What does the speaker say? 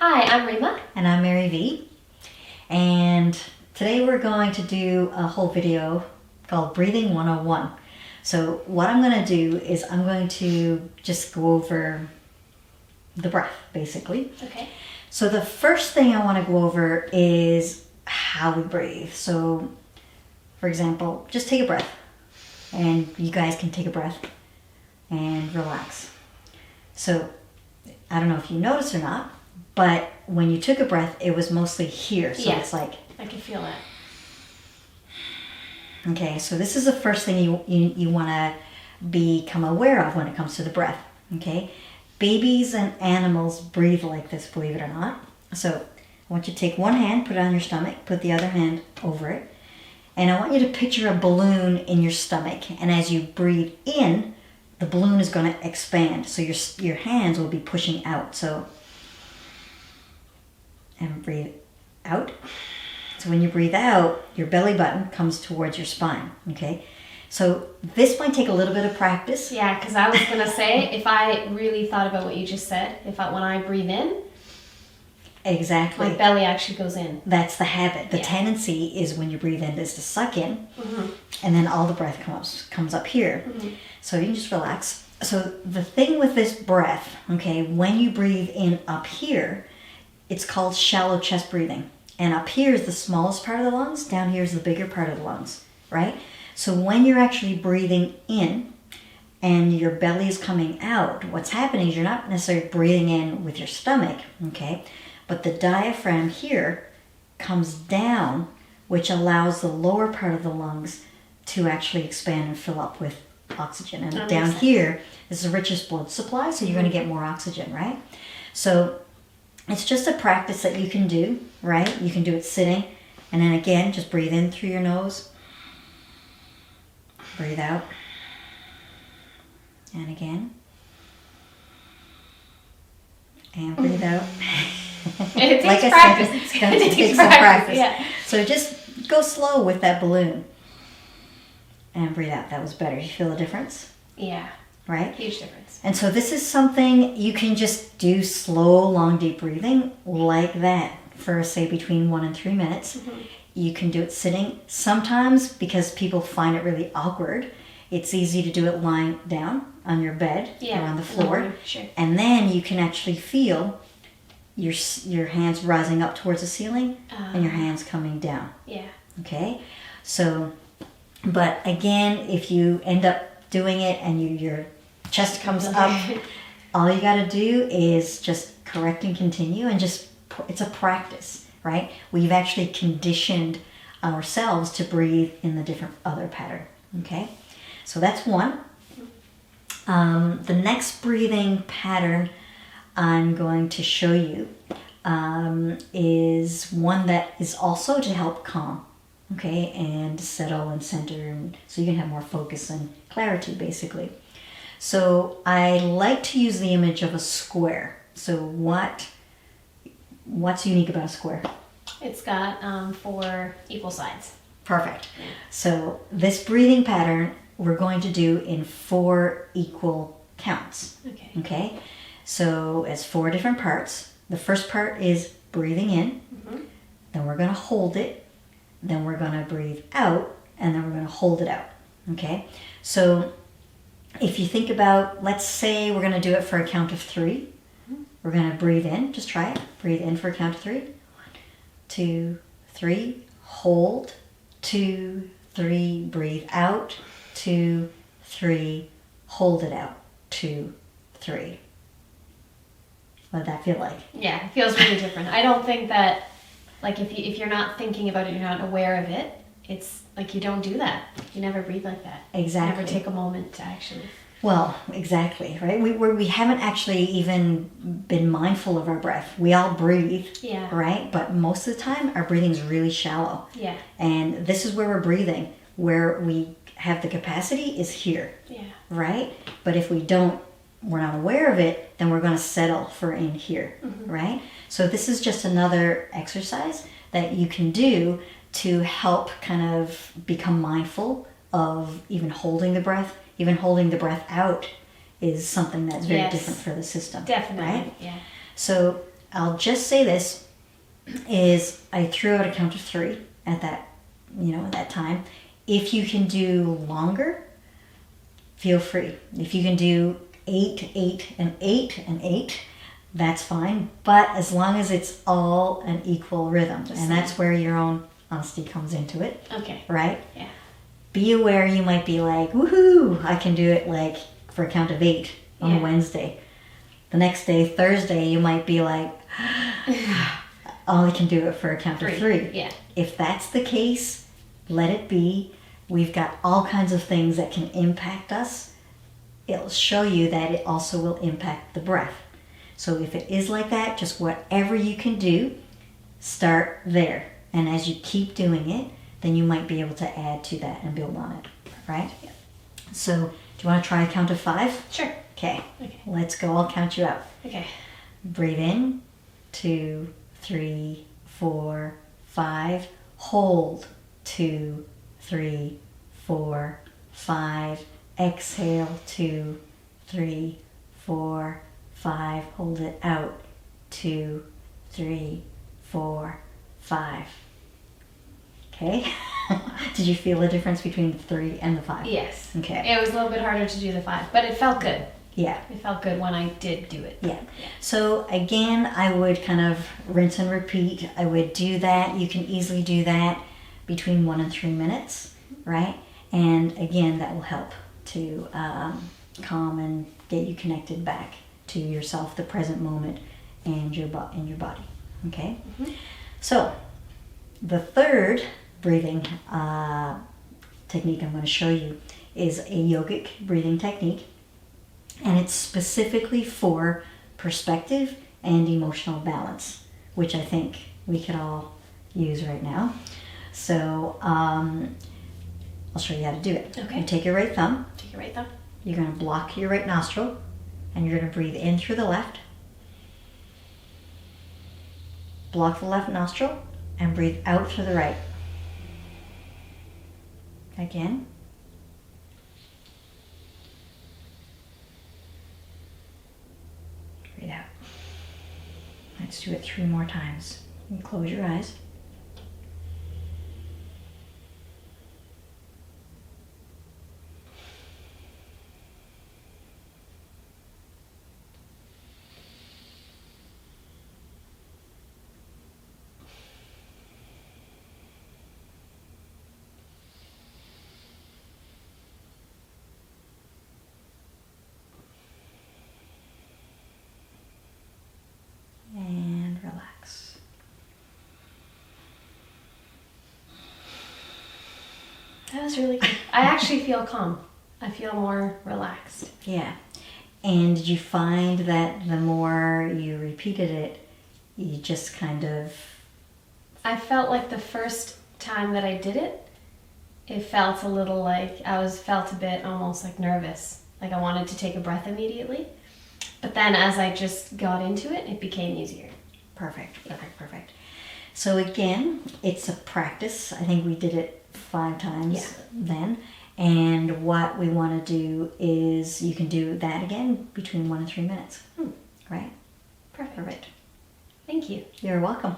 Hi, I'm Reema. And I'm Marivi. And today we're going to do a whole video called Breathing 101. So what I'm going to do is I'm going to just go over the breath, basically. Okay. So the first thing I want to go over is how we breathe. So, for example, just take a breath. And you guys can take a breath and relax. So, I don't know if you noticed or not, but when you took a breath, it was mostly here. So Yeah. it's like... I can feel that. Okay, so this is the first thing you want to become aware of when it comes to the breath. Okay? Babies and animals breathe like this, believe it or not. So I want you to take one hand, put it on your stomach, put the other hand over it. And I want you to picture a balloon in your stomach. And as you breathe in, the balloon is going to expand. So your hands will be pushing out. So... and breathe out. So when you breathe out, your belly button comes towards your spine, okay? So this might take a little bit of practice. Yeah, because I was going to say, if I really thought about what you just said, when I breathe in, Exactly. my belly actually goes in. That's the habit. The Yeah. tendency is when you breathe in is to suck in, Mm-hmm. and then all the breath comes up here. Mm-hmm. So you can just relax. So the thing with this breath, okay, when you breathe in up here, it's called shallow chest breathing. And up here is the smallest part of the lungs, down here is the bigger part of the lungs, right? So when you're actually breathing in and your belly is coming out, what's happening is you're not necessarily breathing in with your stomach, okay? But the diaphragm here comes down, which allows the lower part of the lungs to actually expand and fill up with oxygen. And That down makes sense. here is the richest blood supply, so you're going to get more oxygen, right? So it's just a practice that you can do, right? You can do it sitting. And then again, just breathe in through your nose. Breathe out. And again. And breathe out. It takes Like I practice. said, it's going to It take takes some practice, practice. yeah. So just go slow with that balloon. And breathe out. That was better. You feel the difference? Yeah, Right? huge difference. And so this is something you can just do slow, long, deep breathing like that for, say, between 1 and 3 minutes. Mm-hmm. You can do it sitting. Sometimes, because people find it really awkward, it's easy to do it lying down on your bed Yeah, or on the in the floor. morning, sure. And then you can actually feel your hands rising up towards the ceiling and your hands coming down. Yeah. Okay? So, but again, if you end up doing it and your chest comes up, all you got to do is just correct and continue, and just it's a practice, right? We've actually conditioned ourselves to breathe in the different other pattern. Okay, so that's one. The next breathing pattern I'm going to show you is one that is also to help calm, okay, and settle and center, and so you can have more focus and clarity, basically. So I like to use the image of a square. So what's unique about a square? It's got 4 equal sides. Perfect. So this breathing pattern we're going to do in 4 equal counts. Okay. Okay? So it's 4 different parts. The first part is breathing in. Mm-hmm. Then we're going to hold it. Then we're going to breathe out. And then we're going to hold it out. Okay? So if you think about, let's say we're going to do it for a count of 3. We're going to breathe in. Just try it. Breathe in for a count of 3. 1, 2, 3. Hold. 2, 3. Breathe out. 2, 3. Hold it out. 2, 3. What did that feel like? Yeah, it feels really different. I don't think that, like, if you're not thinking about it, you're not aware of it, it's like you don't do that. You never breathe like that. Exactly. You never take a moment to actually... Well, exactly, right? We haven't actually even been mindful of our breath. We all breathe, Yeah. right? But most of the time, our breathing is really shallow. Yeah. And this is where we're breathing. Where we have the capacity is here, Yeah. right? But if we're not aware of it, then we're going to settle for in here, right? So this is just another exercise that you can do to help kind of become mindful of even holding the breath. Even holding the breath out is something that's very Yes. different for the system. Definitely. Right? Yeah. So I'll just say this, is I threw out a count of 3 at that, at that time. If you can do longer, feel free. If you can do 8, 8, and 8, and 8, that's fine. But as long as it's all an equal rhythm. And that's where your own honesty comes into it. Okay. Right? Yeah. Be aware you might be like, woohoo, I can do it like for a count of 8 on a Wednesday. The next day, Thursday, you might be like, I only can do it for a count of 3. Yeah. If that's the case, let it be. We've got all kinds of things that can impact us. It'll show you that it also will impact the breath. So if it is like that, just whatever you can do, start there. And as you keep doing it, then you might be able to add to that and build on it, right? Yeah. So do you want to try a count of 5? Sure. Okay. Okay. Let's go. I'll count you out. Okay. Breathe in, 2, 3, 4, 5. Hold, 2, 3, 4, 5. Exhale, 2, 3, 4, 5. Hold it out, 2, 3, 4, 5. Okay? Did you feel the difference between the 3 and the 5? Yes. Okay. It was a little bit harder to do the 5, but it felt good. Yeah. It felt good when I did do it. Yeah. So again, I would kind of rinse and repeat. I would do that. You can easily do that between 1 and 3 minutes, right? And again, that will help to calm and get you connected back to yourself, the present moment, and your body. Okay. Mm-hmm. So the third breathing technique I'm going to show you is a yogic breathing technique, and it's specifically for perspective and emotional balance, which I think we could all use right now. So I'll show you how to do it. Okay. You take your right thumb. Take your right thumb. You're going to block your right nostril, and you're going to breathe in through the left. Block the left nostril, and breathe out through the right. Again. Breathe out. Let's do it 3 more times. And close your eyes. And relax. That was really good. I actually feel calm. I feel more relaxed. Yeah. And did you find that the more you repeated it, you just kind of... I felt like the first time that I did it, it felt a little like felt a bit almost like nervous. Like I wanted to take a breath immediately. But then as I just got into it, it became easier. Perfect. So again, it's a practice. I think we did it 5 times then. And what we want to do is you can do that again between 1 and 3 minutes. Right? Perfect. Perfect. Thank you. You're welcome.